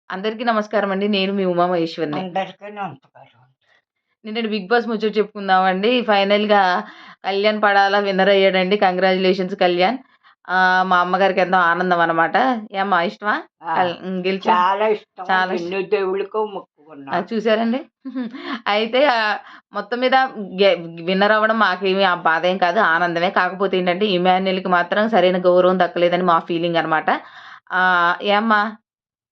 అందరికీ నమస్కారమండి. నేను మీ ఉమామహేశ్వరిని. అందరికీ నమస్కారం. నిన్నటి 'బిగ్ బాస్' ముచ్చట చెప్పుకుందామండి. ఫైనల్‌గా కళ్యాణ్ పడాల విన్నర్ అయ్యాడండి. కంగ్రాచ్యులేషన్స్ కళ్యాణ్. మా అమ్మగారికి ఎంతో ఆనందం అనమాట. ఏమ్మా ఇష్టమా? ఆ! గెలిచా చాలా ఇష్టం. చాలా ఎన్ని దేవుళ్ళకో మొక్కుకున్నాను. చూసారండి? అయితే మొత్తం మీద గె విన్నర్ అవ్వడం మాకేమి ఆ బాధేం కాదు. ఆనందమే. కాకపోతే ఏంటంటే ఇమాన్యుయల్‌కి మాత్రం సరైన గౌరవం దక్కలేదని మా ఫీలింగ్ అనమాట. ఏమ్మా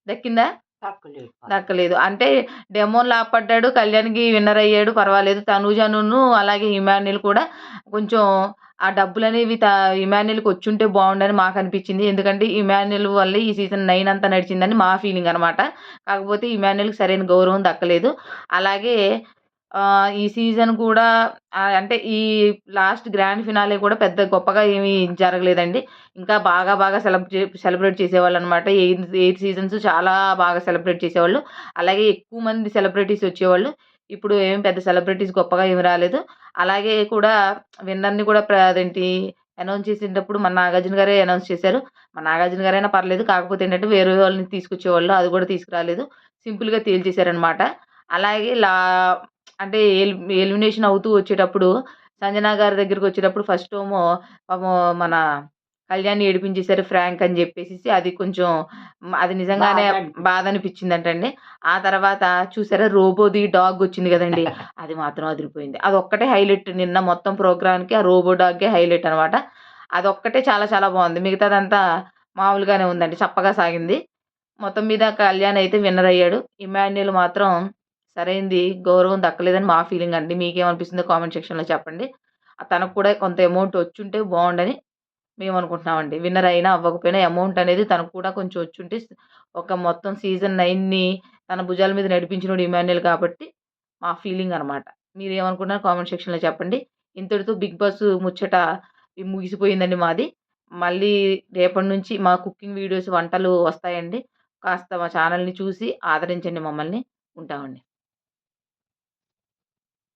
దక్కిందా? తక్కులేదు. దక్కలేదు. అంటే డెమో‌ని లాభపడ్డాడు. కళ్యాణ్‌కి విన్నర్ అయ్యాడు పర్వాలేదు. తనూజనును అలాగే ఇమాన్యుల్ కూడా కొంచెం ఆ డబ్బులనేవి ఇమాన్యుల్‌కి వచ్చుంటే బావుండని మాకనిపించింది. ఎందుకంటే ఇమాన్యుల్ వల్లే ఈ సీజన్ 9 అంతా నడిచిందని మా ఫీలింగ్ అనమాట. కాకపోతే ఇమాన్యుల్‌కి సరైన గౌరవం దక్కలేదు. అలాగే ఈ సీజన్ కూడా అంటే ఈ లాస్ట్ గ్రాండ్ ఫినాలే కూడా పెద్ద గొప్పగా ఏమి జరగలేదండి. ఇంకా బాగా బాగా సెలబ్రేట్ చేసేవాళ్ళనమాట. 8 సీజన్స్ చాలా బాగా సెలబ్రేట్ చేసేవాళ్ళు. అలాగే ఎక్కువ మంది సెలబ్రిటీస్ వచ్చేవాళ్ళు. ఇప్పుడు ఏమి పెద్ద సెలబ్రిటీస్ గొప్పగా ఏమి రాలేదు. అలాగే కూడా విన్నర్‌ని కూడా అదేంటి అనౌన్స్ చేసేటప్పుడు మన నాగార్జున గారే అనౌన్స్ చేశారు. మన నాగార్జున గారైనా పర్లేదు. కాకపోతే ఏంటంటే వేరే వాళ్ళని తీసుకొచ్చేవాళ్ళు. అది కూడా తీసుకురాలేదు. సింపుల్‌గా తేల్చేశారనమాట. అలాగే అంటే ఎలిమినేషన్ అవుతూ వచ్చేటప్పుడు సంజన గారి దగ్గరికొచ్చేటప్పుడు ఫస్టేమో పాపం మన కళ్యాణ్‌ని ఏడిపించేసారు ఫ్రాంక్ అని జెప్పేసేసి అది కొంచెం అది నిజంగానే బాధనిపించింది. బాధనిపిచ్చిందంటండి. ఆ తర్వాత చూసారా రోబోది డాగ్ ఒచ్చింది గదండీ! అది మాత్రం అదిరిపోయింది. అదొక్కటే హైలైట్ నిన్న మొత్తం ప్రోగ్రామ్‌కి ఆ రోబో డాగే హైలైట్ అనమాట. అదొక్కటే చాలా చాలా బావుంది. మిగతాదంతా మామూలుగానే ఉందండి. చప్పగా సాగింది. మొత్తం మీద కళ్యాణ్ అయితే విన్నర్ అయ్యాడు. ఇమాన్యుల్ మాత్రం సరైంది గౌరవం దక్కలేదని మా ఫీలింగ్ అండి. మీకేమనిపిస్తుందో కామెంట్ సెక్షన్‌లో చెప్పండి. తనకు కూడా కొంత అమౌంట్ వచ్చుంటే బావుండని మేమనుకుంటున్నామండి. విన్నర్ అయినా అవ్వకపోయినా అమౌంట్ అనేది తనకు కూడా కొంచెం వచ్చుంటే ఒక మొత్తం సీజన్ 9ని తన భుజాల మీద నడిపించినోడు ఇమాన్యుల్ కాబట్టి మా ఫీలింగ్ అనమాట. మీరేమనుకుంటున్నారో కామెంట్ సెక్షన్‌లో చెప్పండి. ఇంతటితో 'బిగ్ బాస్' ముచ్చట ముగిసిపోయిందండి మాది. మళ్ళీ రేపటి నుంచి మా కుకింగ్ వీడియోస్ వంటలు వస్తాయండి. కాస్త మా ఛానెల్‌ని చూసి ఆదరించండి మమ్మల్ని. ఉంటామండి.